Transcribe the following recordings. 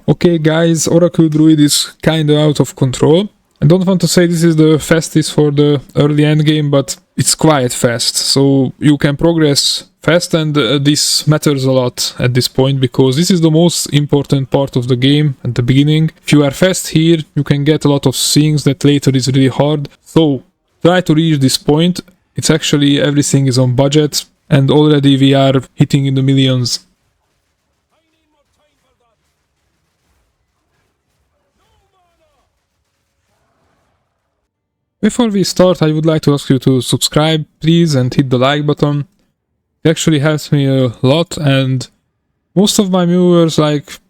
Okay guys, Oracle Druid is kinda out of control. I don't want to say this is the fastest for the early endgame, but it's quite fast. So you can progress fast, and this matters a lot at this point, because this is the most important part of the game at the beginning. If you are fast here, you can get a lot of things that later is really hard. So try to reach this point. It's actually everything is on budget, and already we are hitting in the millions. Before we start, I would like to ask you to subscribe, please, and hit the like button. It actually helps me a lot, and most of my viewers, like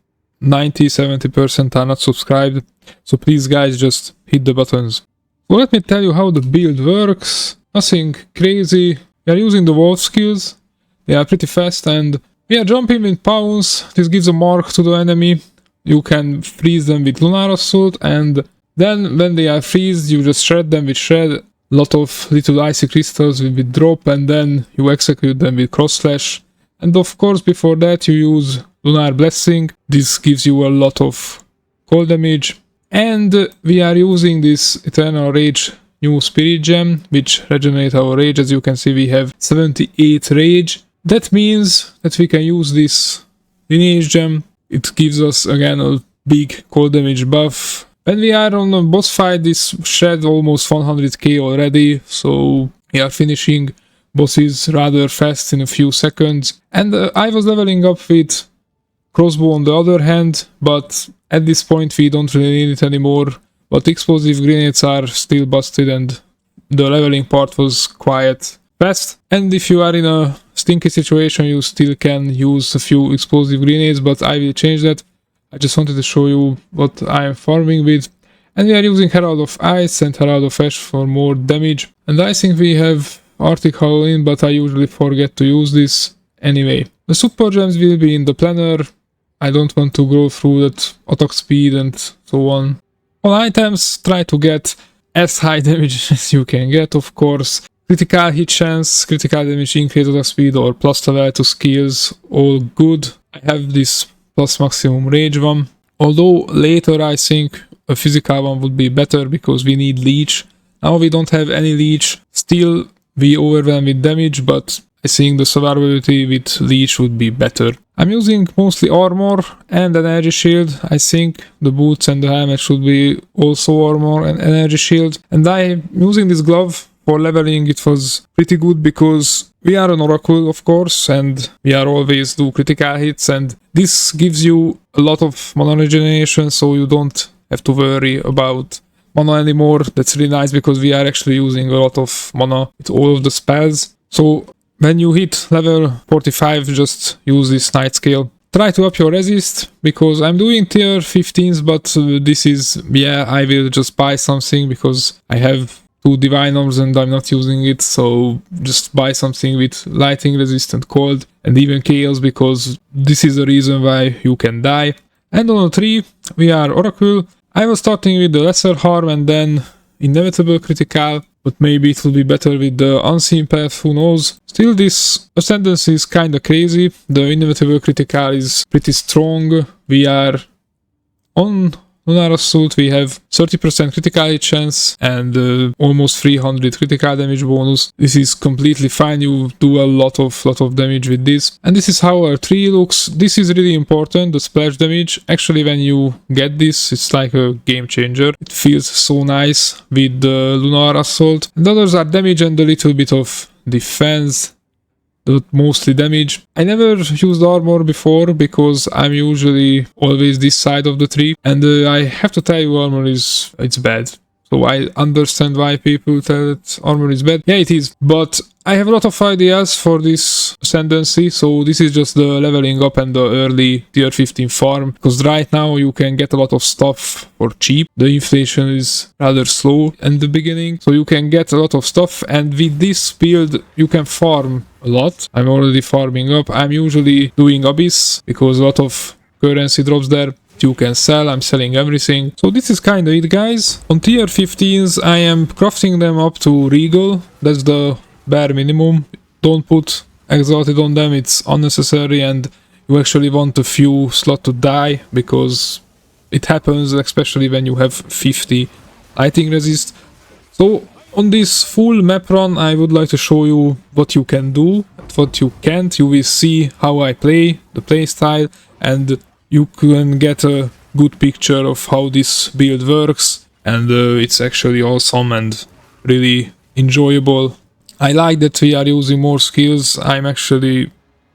90-70%, are not subscribed. So please guys, just hit the buttons. So let me tell you how the build works. Nothing crazy. We are using the wolf skills. They are pretty fast, and we are jumping with pounds. This gives a mark to the enemy. You can freeze them with Lunar Assault, and then when they are freezed, you just shred them with shred. Lot of little icy crystals will be drop, and then you execute them with cross slash. And of course, before that you use Lunar Blessing. This gives you a lot of cold damage. And we are using this Eternal Rage new Spirit Gem, which regenerates our rage. As you can see, we have 78 rage. That means that we can use this Lineage Gem. It gives us again a big cold damage buff. When we are on a boss fight, this shed almost 100k already, so we are finishing bosses rather fast in a few seconds. And I was leveling up with crossbow on the other hand, but at this point we don't really need it anymore. But explosive grenades are still busted, and the leveling part was quite fast. And if you are in a stinky situation, you still can use a few explosive grenades, but I will change that. I just wanted to show you what I am farming with. And we are using Herald of Ice and Herald of Ash for more damage. And I think we have Arctic Howl in, but I usually forget to use this anyway. The super gems will be in the planner. I don't want to go through that attack speed and so on. All items, try to get as high damage as you can get, of course. Critical hit chance, critical damage increase attack speed, or plus level to skills, all good. I have this plus maximum rage one. Although later I think a physical one would be better, because we need leech. Now we don't have any leech. Still we overwhelm with damage, but I think the survivability with leech would be better. I'm using mostly armor and energy shield. I think the boots and the helmet should be also armor and energy shield. And I'm using this glove for leveling. It was pretty good because we are an oracle, of course, and we are always do critical hits, and this gives you a lot of mana regeneration, so you don't have to worry about mana anymore. That's really nice, because we are actually using a lot of mana with all of the spells. So when you hit level 45, just use this night scale. Try to up your resist, because I'm doing tier 15s, but this is, yeah, I will just buy something because I have 2 divine orbs and I'm not using it, so just buy something with lightning resistant, cold, and even chaos, because this is the reason why you can die. And on a 3 we are oracle. I was starting with the lesser harm and then inevitable critical, but maybe it will be better with the unseen path, who knows. Still, this ascendancy is kinda crazy. The inevitable critical is pretty strong. We are on Lunar Assault, we have 30% critical hit chance and almost 300 critical damage bonus. This is completely fine. You do a lot of damage with this. And this is how our tree looks. This is really important, the splash damage. Actually, when you get this, it's like a game changer. It feels so nice with the Lunar Assault. And the others are damage and a little bit of defense, but mostly damage. I never used armor before, because I'm usually always this side of the tree, and I have to tell you, armor is, it's bad. So I understand why people tell that armor is bad. Yeah, it is, but I have a lot of ideas for this ascendancy, so this is just the leveling up and the early tier 15 farm, because right now you can get a lot of stuff for cheap. The inflation is rather slow in the beginning, so you can get a lot of stuff, and with this build you can farm a lot. I'm already farming up. I'm usually doing Abyss, because a lot of currency drops there. You can sell, I'm selling everything. So this is kinda it, guys. On tier 15s I am crafting them up to Regal. That's the bare minimum. Don't put Exalted on them, it's unnecessary, and you actually want a few slot to die, because it happens, especially when you have 50 lighting resist. So on this full map run I would like to show you what you can do, what you can't. You will see how I play, the playstyle, and you can get a good picture of how this build works, and it's actually awesome and really enjoyable. I like that we are using more skills. I'm actually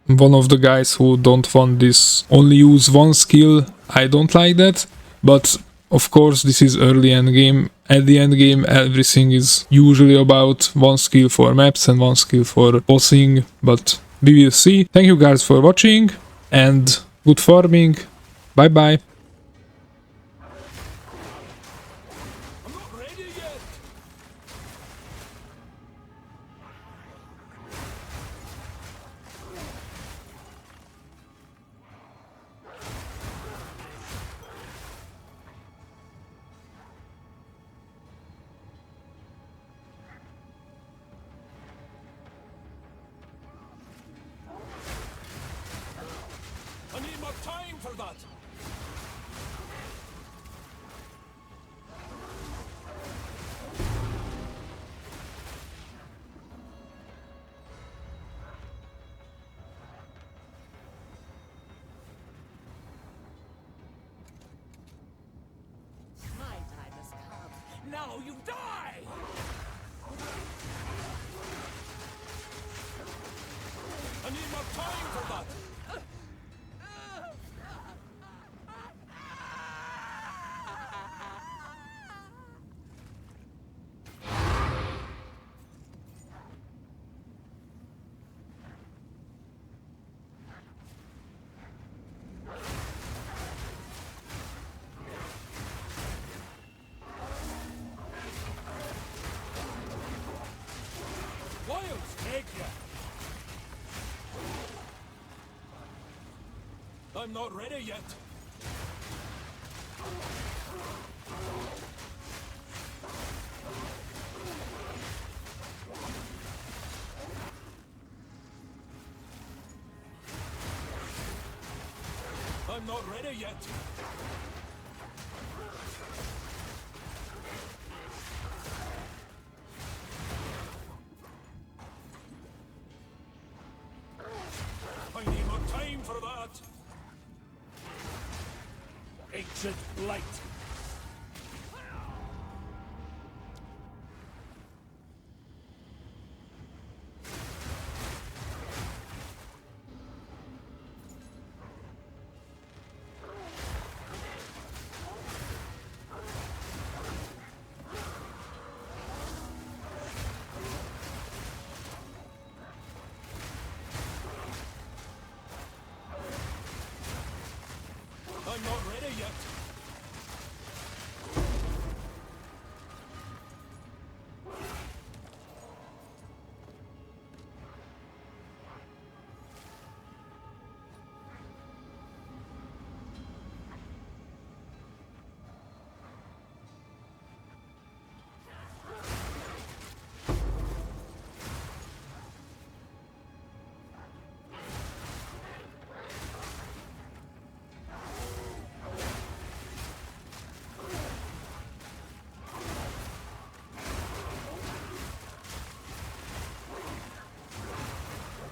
one of the guys who don't want this only use one skill. I don't like that, but of course this is early end game. At the end game everything is usually about one skill for maps and one skill for bossing, but we will see. Thank you guys for watching and good farming. Bye bye. I need more time for that! My time has come. Now you die! I need more time for that! Lions, take ya! I'm not ready yet. I'm not ready yet. I need more time for that. Ancient Blight. I'm not ready yet.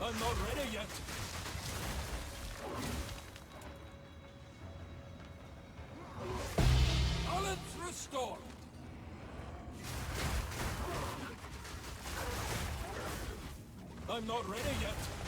I'm not ready yet. Balance restored. I'm not ready yet.